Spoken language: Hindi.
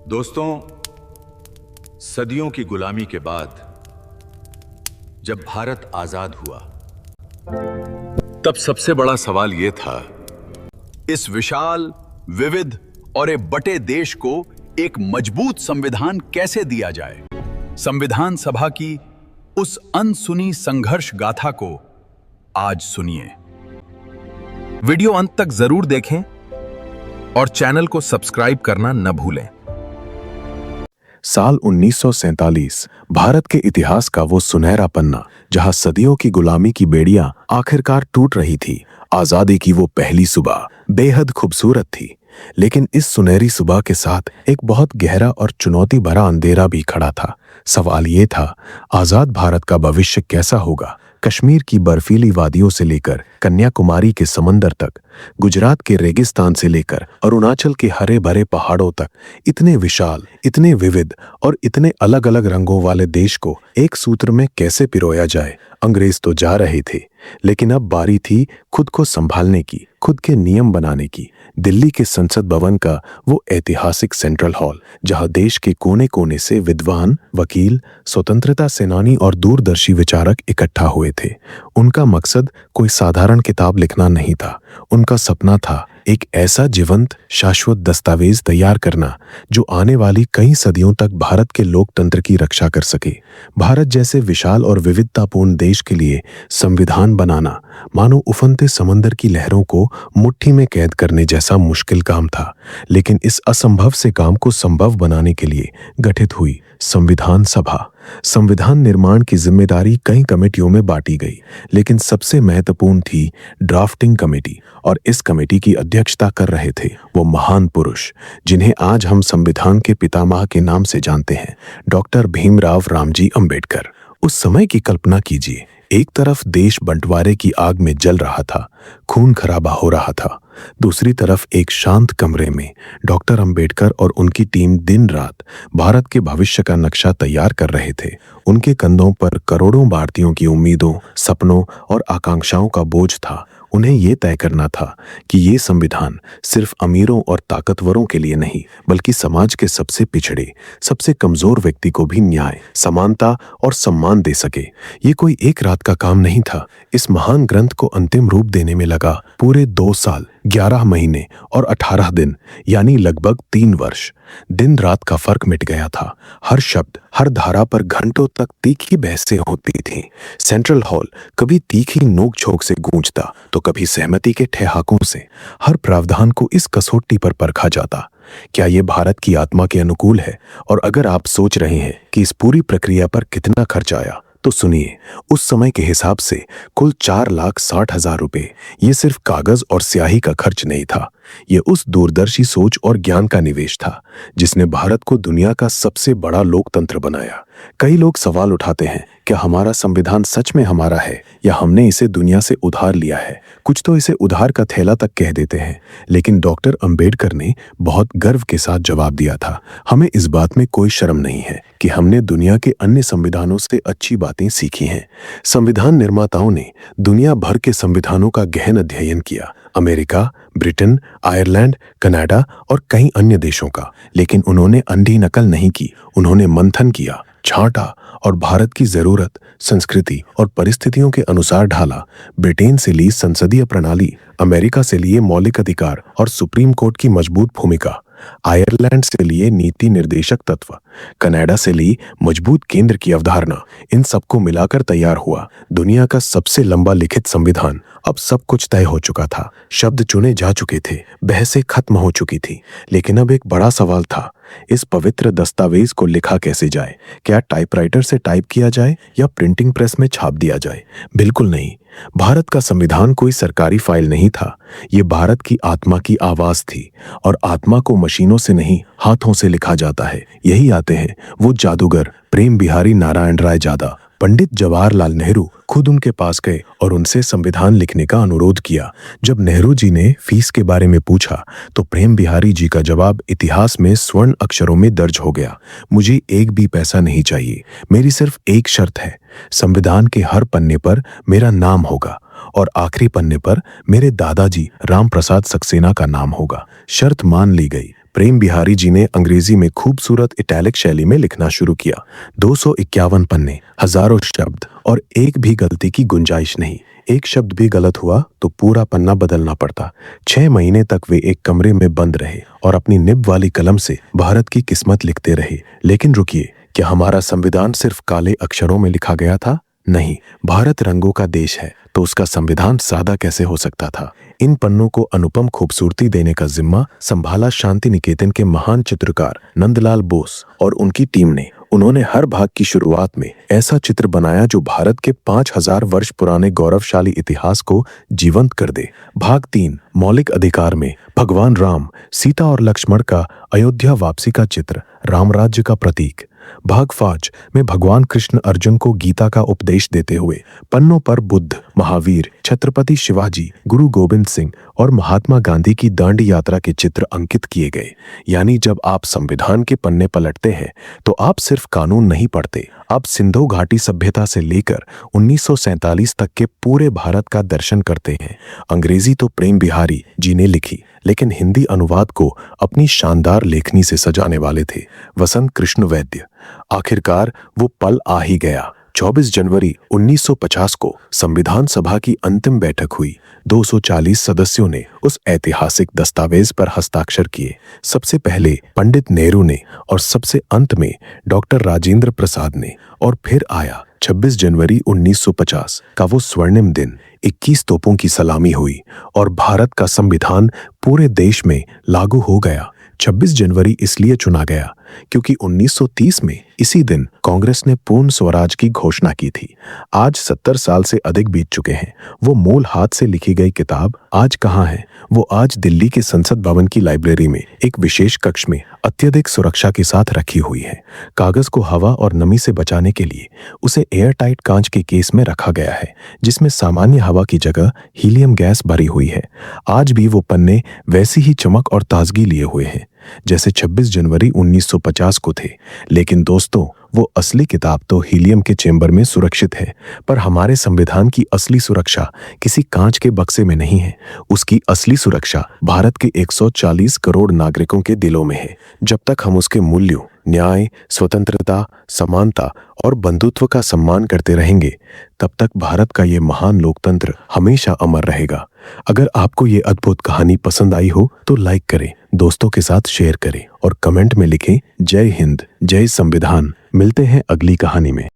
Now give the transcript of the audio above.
दोस्तों, सदियों की गुलामी के बाद जब भारत आजाद हुआ, तब सबसे बड़ा सवाल यह था, इस विशाल, विविध और एक बटे देश को एक मजबूत संविधान कैसे दिया जाए। संविधान सभा की उस अनसुनी संघर्ष गाथा को आज सुनिए। वीडियो अंत तक जरूर देखें और चैनल को सब्सक्राइब करना न भूलें। साल 1947 भारत के इतिहास का वो सुनहरा पन्ना जहां सदियों की गुलामी की बेड़ियां आखिरकार टूट रही थी। आजादी की वो पहली सुबह बेहद खूबसूरत थी, लेकिन इस सुनहरी सुबह के साथ एक बहुत गहरा और चुनौती भरा अंधेरा भी खड़ा था। सवाल ये था, आजाद भारत का भविष्य कैसा होगा। कश्मीर की बर्फीली वादियों से लेकर कन्याकुमारी के समंदर तक, गुजरात के रेगिस्तान से लेकर अरुणाचल के हरे भरे पहाड़ों तक, इतने विशाल, इतने विविध और इतने अलग अलग रंगों वाले देश को एक सूत्र में कैसे पिरोया जाए। अंग्रेज तो जा रहे थे, लेकिन अब बारी थी खुद को संभालने की, खुद के नियम बनाने की। दिल्ली के संसद भवन का वो ऐतिहासिक सेंट्रल हॉल, जहां देश के कोने कोने से विद्वान, वकील, स्वतंत्रता सेनानी और दूरदर्शी विचारक इकट्ठा हुए थे। उनका मकसद कोई साधारण किताब लिखना नहीं था। उनका सपना था एक ऐसा जीवंत, शाश्वत दस्तावेज तैयार करना जो आने वाली कई सदियों तक भारत के लोकतंत्र की रक्षा कर सके। भारत जैसे विशाल और विविधतापूर्ण देश के लिए संविधान बनाना मानो उफनते समंदर की लहरों को मुट्ठी में कैद करने जैसा मुश्किल काम था। लेकिन इस असंभव से काम को संभव बनाने के लिए गठित हुई संविधान सभा। संविधान निर्माण की जिम्मेदारी कई कमेटियों में बांटी गई, लेकिन सबसे महत्वपूर्ण थी ड्राफ्टिंग कमेटी, और इस कमेटी की अध्यक्षता कर रहे थे वो महान पुरुष जिन्हें आज हम संविधान के पितामह के नाम से जानते हैं, डॉक्टर भीमराव रामजी अंबेडकर। उस समय की कल्पना कीजिए, एक तरफ देश बंटवारे की आग में जल रहा था, खून खराबा हो रहा था। दूसरी तरफ एक शांत कमरे में डॉक्टर अंबेडकर और उनकी टीम दिन रात भारत के भविष्य का नक्शा तैयार कर रहे थे। उनके कंधों पर करोड़ों भारतीयों की उम्मीदों, सपनों और आकांक्षाओं का बोझ था। उन्हें यह तय करना था कि ये संविधान सिर्फ अमीरों और ताकतवरों के लिए नहीं, बल्कि समाज के सबसे पिछड़े, सबसे कमजोर व्यक्ति को भी न्याय, समानता और सम्मान दे सके। ये कोई एक रात का काम नहीं था। इस महान ग्रंथ को अंतिम रूप देने में लगा पूरे 2 साल, 11 महीने और 18 दिन, यानी लगभग 3 वर्ष। दिन रात का फर्क मिट गया था। हर शब्द, हर धारा पर घंटों तक तीखी बहसें होती थीं। सेंट्रल हॉल कभी तीखी नोक झोंक से गूंजता तो कभी सहमति के ठहाकों से। हर प्रावधान को इस कसौटी पर परखा जाता, क्या ये भारत की आत्मा के अनुकूल है। और अगर आप सोच रहे हैं कि इस पूरी प्रक्रिया पर कितना खर्च आया, तो सुनिए, उस समय के हिसाब से कुल 4,60,000 रुपए। ये सिर्फ कागज और स्याही का खर्च नहीं था, ये उस दूरदर्शी सोच और ज्ञान का निवेश था जिसने भारत को दुनिया का सबसे बड़ा लोकतंत्र बनाया। कई लोग सवाल उठाते हैं, क्या हमारा संविधान सच में हमारा है या हमने इसे दुनिया से उधार लिया है। कुछ तो इसे उधार का थैला तक कह देते हैं, लेकिन डॉक्टर अंबेडकर ने बहुत गर्व के साथ जवाब दिया था, हमें इस बात में कोई शर्म नहीं है कि हमने दुनिया के अन्य संविधानों से अच्छी बातें सीखी हैं। संविधान निर्माताओं ने दुनिया भर के संविधानों का गहन अध्ययन किया, अमेरिका, ब्रिटेन, आयरलैंड, कनाडा और कई अन्य देशों का। लेकिन उन्होंने अंधी नकल नहीं की, उन्होंने मंथन किया, छांटा और भारत की जरूरत, संस्कृति और परिस्थितियों के अनुसार ढाला। ब्रिटेन से ली संसदीय प्रणाली, अमेरिका से लिए मौलिक अधिकार और सुप्रीम कोर्ट की मजबूत भूमिका, आयरलैंड से लिए नीति निर्देशक तत्व, कनाडा से ली मजबूत केंद्र की अवधारणा, इन सबको मिलाकर तैयार हुआ दुनिया का सबसे लंबा लिखित संविधान। अब सब कुछ तय हो चुका था, शब्द चुने जा चुके थे, बहसें खत्म हो चुकी थी। लेकिन अब एक बड़ा सवाल था, इस पवित्र दस्तावेज को लिखा कैसे जाए। क्या टाइपराइटर से टाइप किया जाए या प्रिंटिंग प्रेस में छाप दिया जाए? बिल्कुल नहीं। भारत का संविधान कोई सरकारी फाइल नहीं था, ये भारत की आत्मा की आवाज थी, और आत्मा को मशीनों से नहीं, हाथों से लिखा जाता है। यही आते हैं वो जादूगर प्रेम बिहारी नारायण राय जादा। पंडित जवाहरलाल नेहरू खुद उनके पास गए और उनसे संविधान लिखने का अनुरोध किया। जब नेहरू जी ने फीस के बारे में पूछा तो प्रेम बिहारी जी का जवाब इतिहास में स्वर्ण अक्षरों में दर्ज हो गया, मुझे एक भी पैसा नहीं चाहिए, मेरी सिर्फ एक शर्त है, संविधान के हर पन्ने पर मेरा नाम होगा और आखिरी पन्ने पर मेरे दादाजी राम प्रसाद सक्सेना का नाम होगा। शर्त मान ली गई। प्रेम बिहारी जी ने अंग्रेजी में खूबसूरत इटैलिक शैली में लिखना शुरू किया। 251 पन्ने, हजारों शब्द और एक भी गलती की गुंजाइश नहीं। एक शब्द भी गलत हुआ तो पूरा पन्ना बदलना पड़ता। 6 महीने तक वे एक कमरे में बंद रहे और अपनी निब वाली कलम से भारत की किस्मत लिखते रहे। लेकिन रुकिए, क्या हमारा संविधान सिर्फ काले अक्षरों में लिखा गया था? नहीं, भारत रंगों का देश है, तो उसका संविधान सादा कैसे हो सकता था? इन पन्नों को अनुपम खूबसूरती देने का जिम्मा संभाला शांति निकेतन के महान चित्रकार नंदलाल बोस और उनकी टीम ने। उन्होंने हर भाग की शुरुआत में ऐसा चित्र बनाया जो भारत के 5000 वर्ष पुराने गौरवशाली इतिहास को जीवंत कर दे। भाग 3 मौलिक अधिकार में भगवान राम, सीता और लक्ष्मण का अयोध्या वापसी का चित्र, रामराज्य का प्रतीक। भाग 5 में भगवान कृष्ण अर्जुन को गीता का उपदेश देते हुए पन्नों पर बुद्ध, महावीर, छत्रपति शिवाजी, गुरु गोविंद सिंह और महात्मा गांधी की दांडी यात्रा के चित्र अंकित किए गए। यानी जब आप संविधान के पन्ने पलटते हैं तो आप सिर्फ कानून नहीं पढ़ते, आप सिंधु घाटी सभ्यता से लेकर 1947 तक के पूरे भारत का दर्शन करते हैं। अंग्रेजी तो प्रेम बिहारी जी ने लिखी, लेकिन हिंदी अनुवाद को अपनी शानदार लेखनी से सजाने वाले थे वसंत कृष्ण वैद्य। आखिरकार वो पल आ ही गया। 24 जनवरी 1950 को संविधान सभा की अंतिम बैठक हुई। 240 सदस्यों ने उस ऐतिहासिक दस्तावेज पर हस्ताक्षर किए। सबसे पहले पंडित नेहरू ने और सबसे अंत में डॉक्टर राजेंद्र प्रसाद ने। और फिर आया 26 जनवरी 1950 का वो स्वर्णिम दिन। 21 तोपों की सलामी हुई और भारत का संविधान पूरे देश में लागू हो गया। 26 जनवरी इसलिए चुना गया क्योंकि 1930 में इसी दिन कांग्रेस ने पूर्ण स्वराज की घोषणा की थी। आज 70 साल से अधिक बीत चुके हैं। वो मूल हाथ से लिखी गई किताब आज कहाँ है? वो आज दिल्ली के संसद भवन की लाइब्रेरी में एक विशेष कक्ष में अत्यधिक सुरक्षा के साथ रखी हुई है। कागज को हवा और नमी से बचाने के लिए उसे एयर टाइट कांच के केस में रखा गया है, जिसमें सामान्य हवा की जगह हीलियम गैस भरी हुई है। आज भी वो पन्ने वैसी ही चमक और ताजगी लिए हुए हैं जैसे 26 जनवरी 1950 को थे। लेकिन दोस्तों, वो असली किताब तो हीलियम के चेंबर में सुरक्षित है, पर हमारे संविधान की असली सुरक्षा किसी कांच के बक्से में नहीं है। उसकी असली सुरक्षा भारत के 140 करोड़ नागरिकों के दिलों में है। जब तक हम उसके मूल्यों, न्याय, स्वतंत्रता, समानता और बंधुत्व का सम्मान करते रहेंगे, तब तक भारत का ये महान लोकतंत्र हमेशा अमर रहेगा। अगर आपको ये अद्भुत कहानी पसंद आई हो तो लाइक करें, दोस्तों के साथ शेयर करें और कमेंट में लिखें जय हिंद, जय संविधान। मिलते हैं अगली कहानी में।